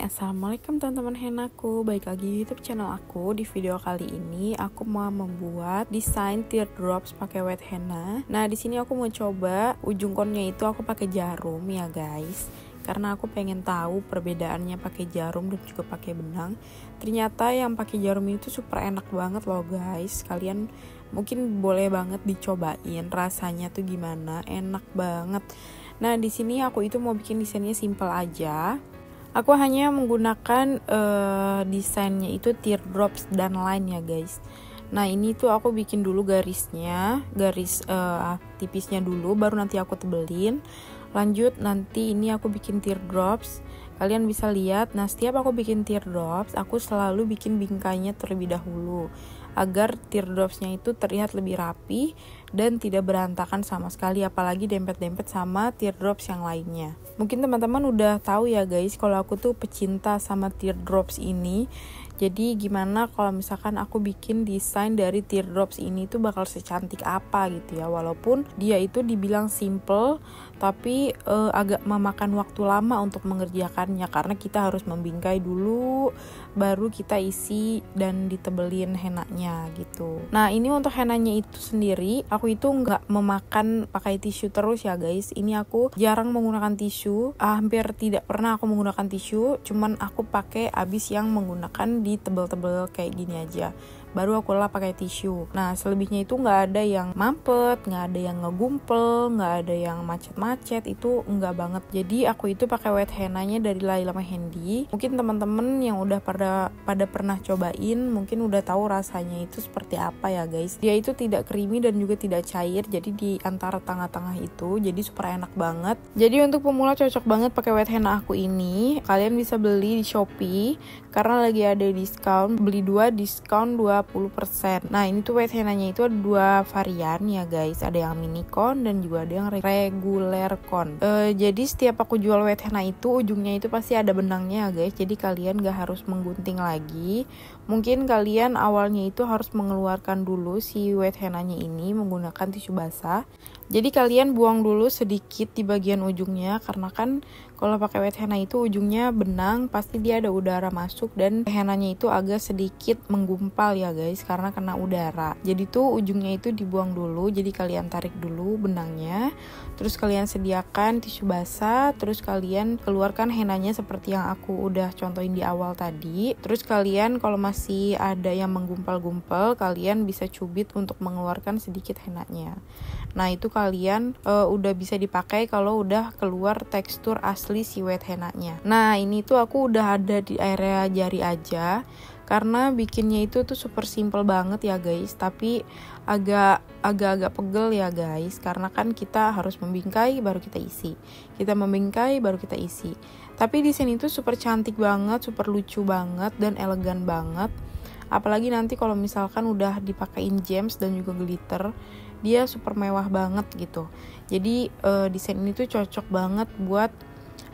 Assalamualaikum teman-teman henaku. Baik lagi di YouTube channel aku. Di video kali ini aku mau membuat desain teardrops pakai wet henna. Nah, di sini aku mau coba ujung konnya itu aku pakai jarum ya, guys. Karena aku pengen tahu perbedaannya pakai jarum dan juga pakai benang. Ternyata yang pakai jarum itu super enak banget loh, guys. Kalian mungkin boleh banget dicobain rasanya tuh gimana, enak banget. Nah, di sini aku itu mau bikin desainnya simple aja. Aku hanya menggunakan desainnya itu teardrops dan line ya, guys. Nah, ini tuh aku bikin dulu garisnya, garis tipisnya dulu, baru nanti aku tebelin. Lanjut nanti ini aku bikin teardrops. Kalian bisa lihat, nah setiap aku bikin teardrops, aku selalu bikin bingkainya terlebih dahulu agar teardropsnya itu terlihat lebih rapi dan tidak berantakan sama sekali, apalagi dempet-dempet sama teardrops yang lainnya. Mungkin teman-teman udah tahu ya, guys, kalau aku tuh pecinta sama teardrops ini. Jadi gimana kalau misalkan aku bikin desain dari teardrops ini tuh bakal secantik apa gitu ya. Walaupun dia itu dibilang simple, tapi agak memakan waktu lama untuk mengerjakannya karena kita harus membingkai dulu, baru kita isi dan ditebelin henanya gitu. Nah, ini untuk henanya itu sendiri, aku itu nggak memakan pakai tisu terus ya, guys. Ini aku jarang menggunakan tisu, hampir tidak pernah aku menggunakan tisu, cuman aku pakai abis yang menggunakan di tebel-tebel kayak gini aja, baru aku lap pakai tisu. Nah, selebihnya itu nggak ada yang mampet, nggak ada yang ngegumpel, nggak ada yang macet-macet, itu nggak banget. Jadi aku itu pakai wet henanya dari Laila Mehendi. Mungkin teman-teman yang udah pada pernah cobain mungkin udah tahu rasanya itu seperti apa ya, guys. Dia itu tidak creamy dan juga tidak cair, jadi di antara tengah-tengah itu, jadi super enak banget. Jadi untuk pemula cocok banget pakai wet henna aku ini. Kalian bisa beli di Shopee karena lagi ada diskon, beli 2 diskon 20%. Nah, ini tuh wet henanya itu ada 2 varian ya, guys. Ada yang mini cone dan juga ada yang regular cone. Jadi setiap aku jual wet henna itu ujungnya itu pasti ada benangnya ya, guys. Jadi kalian gak harus menggunting lagi. Mungkin kalian awalnya itu harus mengeluarkan dulu si wet henanya ini menggunakan tisu basah. Jadi kalian buang dulu sedikit di bagian ujungnya, karena kan kalau pakai wet henna itu ujungnya benang, pasti dia ada udara masuk dan henanya itu agak sedikit menggumpal ya, guys, karena kena udara. Jadi tuh ujungnya itu dibuang dulu. Jadi kalian tarik dulu benangnya, terus kalian sediakan tisu basah, terus kalian keluarkan henanya seperti yang aku udah contohin di awal tadi. Terus kalian kalau masih ada yang menggumpal-gumpal, kalian bisa cubit untuk mengeluarkan sedikit henanya. Nah, itu kalian udah bisa dipakai kalau udah keluar tekstur asli si wet henanya. Nah, ini tuh aku udah ada di area jari aja, karena bikinnya itu tuh super simple banget ya, guys, tapi agak pegel ya, guys, karena kan kita harus membingkai baru kita isi, kita membingkai baru kita isi. Tapi di sini tuh super cantik banget, super lucu banget dan elegan banget. Apalagi nanti kalau misalkan udah dipakein gems dan juga glitter, dia super mewah banget gitu. Jadi desain ini tuh cocok banget buat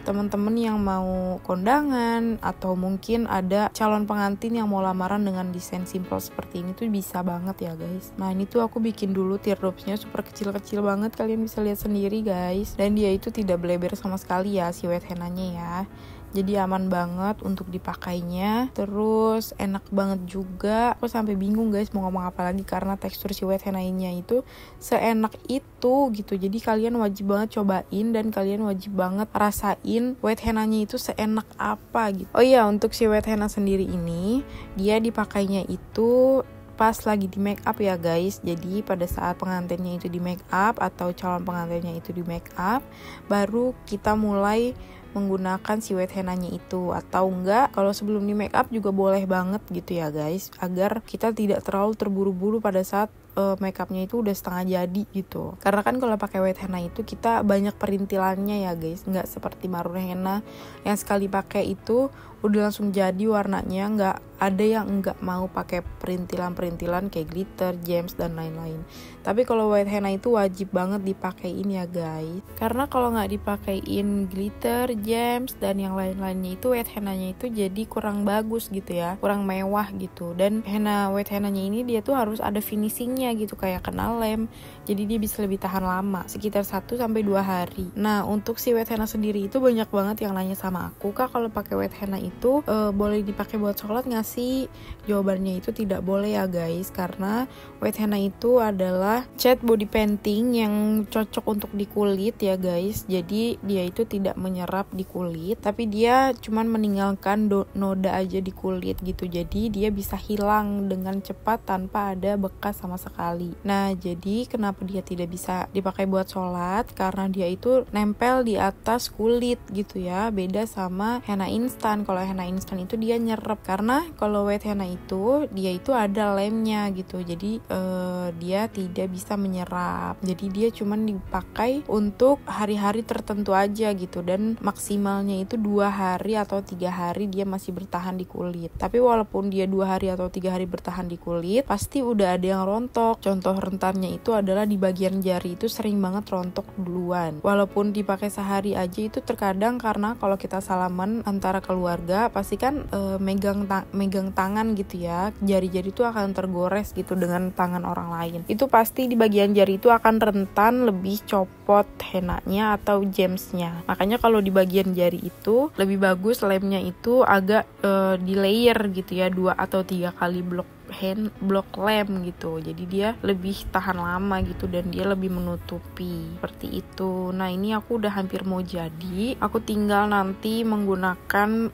teman-teman yang mau kondangan, atau mungkin ada calon pengantin yang mau lamaran dengan desain simple seperti ini tuh bisa banget ya, guys. Nah, ini tuh aku bikin dulu teardropsnya super kecil-kecil banget, kalian bisa lihat sendiri, guys. Dan dia itu tidak beleber sama sekali ya si wet henanya ya. Jadi aman banget untuk dipakainya. Terus enak banget juga. Aku sampai bingung, guys, mau ngomong apa lagi karena tekstur si wet henna-nya itu seenak itu gitu. Jadi kalian wajib banget cobain dan kalian wajib banget rasain wet henna-nya itu seenak apa gitu. Oh iya, untuk si wet henna sendiri ini dia dipakainya itu pas lagi di make up ya, guys. Jadi pada saat pengantinnya itu di make up atau calon pengantinnya itu di make up, baru kita mulai menggunakan si wet henanya itu. Atau enggak, kalau sebelum di make up juga boleh banget gitu ya, guys, agar kita tidak terlalu terburu-buru pada saat make upnya itu udah setengah jadi gitu. Karena kan kalau pakai wet henna itu kita banyak perintilannya ya, guys, nggak seperti marun henna yang sekali pakai itu udah langsung jadi warnanya. Nggak ada yang nggak mau pakai perintilan-perintilan kayak glitter, gems, dan lain-lain. Tapi kalau white henna itu wajib banget dipakein ya, guys. Karena kalau nggak dipakein glitter, gems, dan yang lain-lainnya itu white hennanya itu jadi kurang bagus gitu ya, kurang mewah gitu. Dan henna white hennanya ini dia tuh harus ada finishingnya lemnya gitu, kayak kena lem. Jadi dia bisa lebih tahan lama, sekitar 1-2 hari. Nah, untuk si wet henna sendiri itu banyak banget yang nanya sama aku, Kak, kalau pakai wet henna itu boleh dipakai buat coklat nggak sih? Jawabannya itu tidak boleh ya guys, karena wet henna itu adalah cat body painting yang cocok untuk di kulit ya guys. Jadi dia itu tidak menyerap di kulit, tapi dia cuman meninggalkan noda aja di kulit gitu. Jadi dia bisa hilang dengan cepat tanpa ada bekas sama sekali. Nah, jadi kenapa dia tidak bisa dipakai buat sholat? Karena dia itu nempel di atas kulit gitu ya. Beda sama henna instan. Kalau henna instan itu dia nyerap, karena kalau wet henna itu dia itu ada lemnya gitu. Jadi dia tidak bisa menyerap. Jadi dia cuman dipakai untuk hari-hari tertentu aja gitu, dan maksimalnya itu 2 hari atau 3 hari dia masih bertahan di kulit. Tapi walaupun dia 2 hari atau 3 hari bertahan di kulit, pasti udah ada yang rontok. Contoh rentannya itu adalah di bagian jari itu sering banget rontok duluan. Walaupun dipakai sehari aja itu terkadang, karena kalau kita salaman antara keluarga pasti kan megang tangan gitu ya, jari-jari itu akan tergores gitu dengan tangan orang lain. Itu pasti di bagian jari itu akan rentan lebih copot hennanya atau gemsnya. Makanya kalau di bagian jari itu lebih bagus lemnya itu agak di layer gitu ya, 2 atau 3 kali blok lem gitu. Jadi dia lebih tahan lama gitu, dan dia lebih menutupi seperti itu. Nah, ini aku udah hampir mau jadi. Aku tinggal nanti menggunakan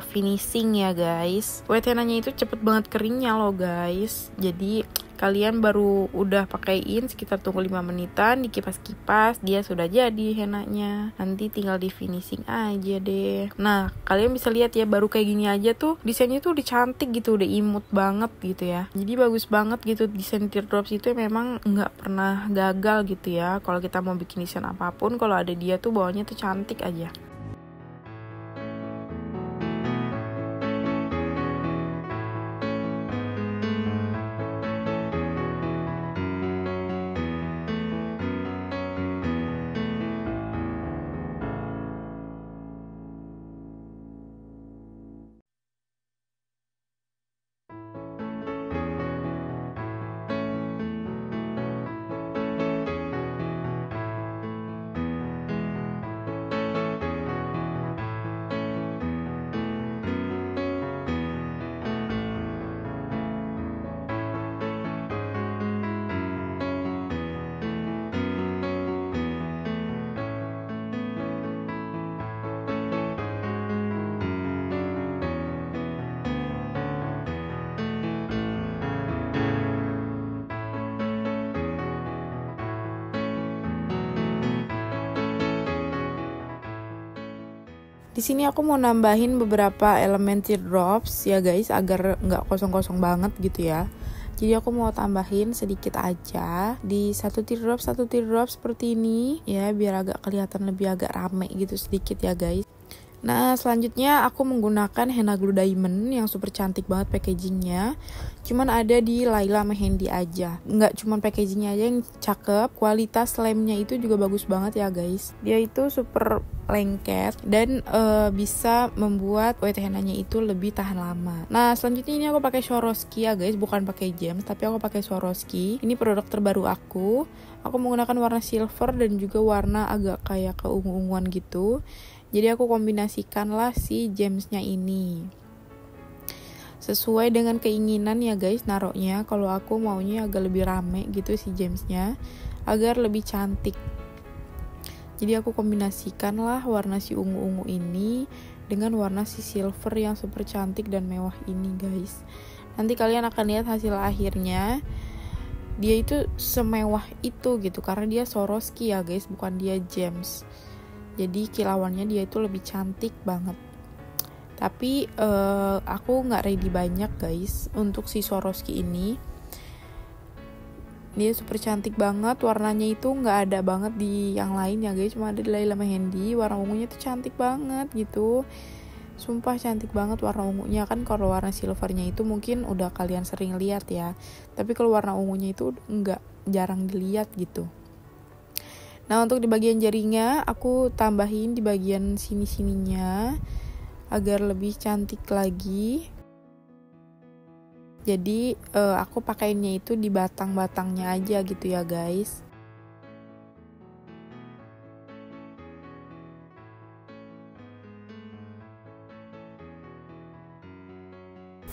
finishing ya guys. Wet hennanya itu cepet banget keringnya loh guys. Jadi kalian baru udah pakaiin sekitar tunggu 5 menitan, dikipas-kipas, dia sudah jadi hennanya. Nanti tinggal di finishing aja deh. Nah, kalian bisa lihat ya, baru kayak gini aja tuh desainnya tuh udah cantik gitu, udah imut banget gitu ya. Jadi bagus banget gitu, desain teardrops itu memang nggak pernah gagal gitu ya. Kalau kita mau bikin desain apapun, kalau ada dia tuh bawahnya tuh cantik aja. Di sini aku mau nambahin beberapa elemen teardrops ya guys, agar nggak kosong-kosong banget gitu ya. Jadi aku mau tambahin sedikit aja di satu teardrop seperti ini ya, biar agak kelihatan lebih agak rame gitu sedikit ya guys. Nah, selanjutnya aku menggunakan henna glue diamond yang super cantik banget packagingnya. Cuman ada di Laila Mehendi aja. Nggak cuman packagingnya aja yang cakep, kualitas lemnya itu juga bagus banget ya guys. Dia itu super lengket dan bisa membuat wet hennanya itu lebih tahan lama. Nah, selanjutnya ini aku pakai Swarovski ya guys, bukan pakai gems, tapi aku pakai Swarovski. Ini produk terbaru aku. Aku menggunakan warna silver dan juga warna agak kayak keungu-unguan gitu. Jadi aku kombinasikan lah si gemsnya ini sesuai dengan keinginan ya guys naruhnya. Kalau aku maunya agak lebih rame gitu si gemsnya, agar lebih cantik. Jadi aku kombinasikan lah warna si ungu-ungu ini dengan warna si silver yang super cantik dan mewah ini guys. Nanti kalian akan lihat hasil akhirnya, dia itu semewah itu gitu, karena dia Swarovski ya guys, bukan dia gems. Jadi kilauannya dia itu lebih cantik banget. Tapi aku nggak ready banyak guys untuk si Swarovski ini. Dia super cantik banget, warnanya itu nggak ada banget di yang lain ya guys, cuma ada di Laila Mehendi. Warna ungunya tuh cantik banget gitu. Sumpah cantik banget warna ungunya. Kan kalau warna silvernya itu mungkin udah kalian sering lihat ya. Tapi kalau warna ungunya itu nggak, jarang dilihat gitu. Nah, untuk di bagian jarinya aku tambahin di bagian sini-sininya agar lebih cantik lagi. Jadi aku pakainya itu di batang-batangnya aja gitu ya guys.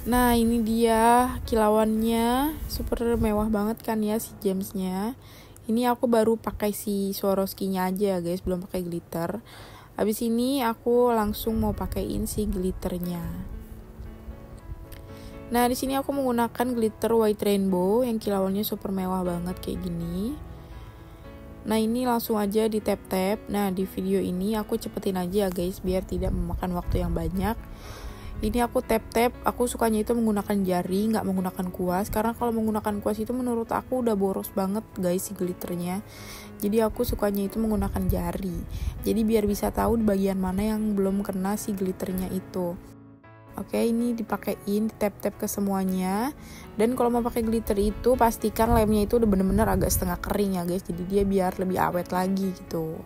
Nah ini dia kilauannya, super mewah banget kan ya si gemsnya. Ini aku baru pakai si Swarovski-nya aja ya guys, belum pakai glitter. Habis ini aku langsung mau pakaiin si glitternya. Nah di sini aku menggunakan glitter white rainbow yang kilauannya super mewah banget kayak gini. Nah ini langsung aja di tap-tap. Nah di video ini aku cepetin aja ya guys biar tidak memakan waktu yang banyak. Ini aku tap-tap, aku sukanya itu menggunakan jari, nggak menggunakan kuas. Karena kalau menggunakan kuas itu menurut aku udah boros banget guys si glitternya. Jadi aku sukanya itu menggunakan jari. Jadi biar bisa tahu di bagian mana yang belum kena si glitternya itu. Oke, ini dipakein, tap-tap ke semuanya. Dan kalau mau pakai glitter itu pastikan lemnya itu udah bener-bener agak setengah kering ya guys. Jadi dia biar lebih awet lagi gitu.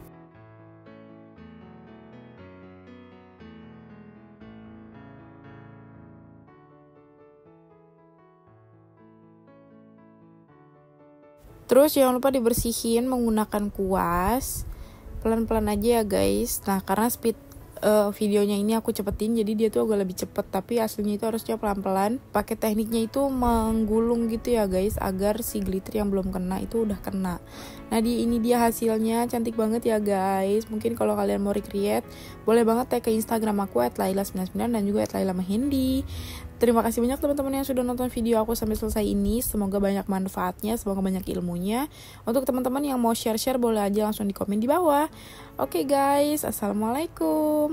Terus jangan lupa dibersihin menggunakan kuas. Pelan-pelan aja ya guys. Nah karena speed videonya ini aku cepetin jadi dia tuh agak lebih cepet, tapi aslinya itu harusnya pelan-pelan. Pakai tekniknya itu menggulung gitu ya guys, agar si glitter yang belum kena itu udah kena. Nah ini dia hasilnya, cantik banget ya guys. Mungkin kalau kalian mau recreate boleh banget tag ke Instagram aku @laila99 dan juga @lailamahendi. Terima kasih banyak teman-teman yang sudah nonton video aku sampai selesai ini. Semoga banyak manfaatnya, semoga banyak ilmunya. Untuk teman-teman yang mau share-share boleh aja langsung di komen di bawah. Oke guys, assalamualaikum.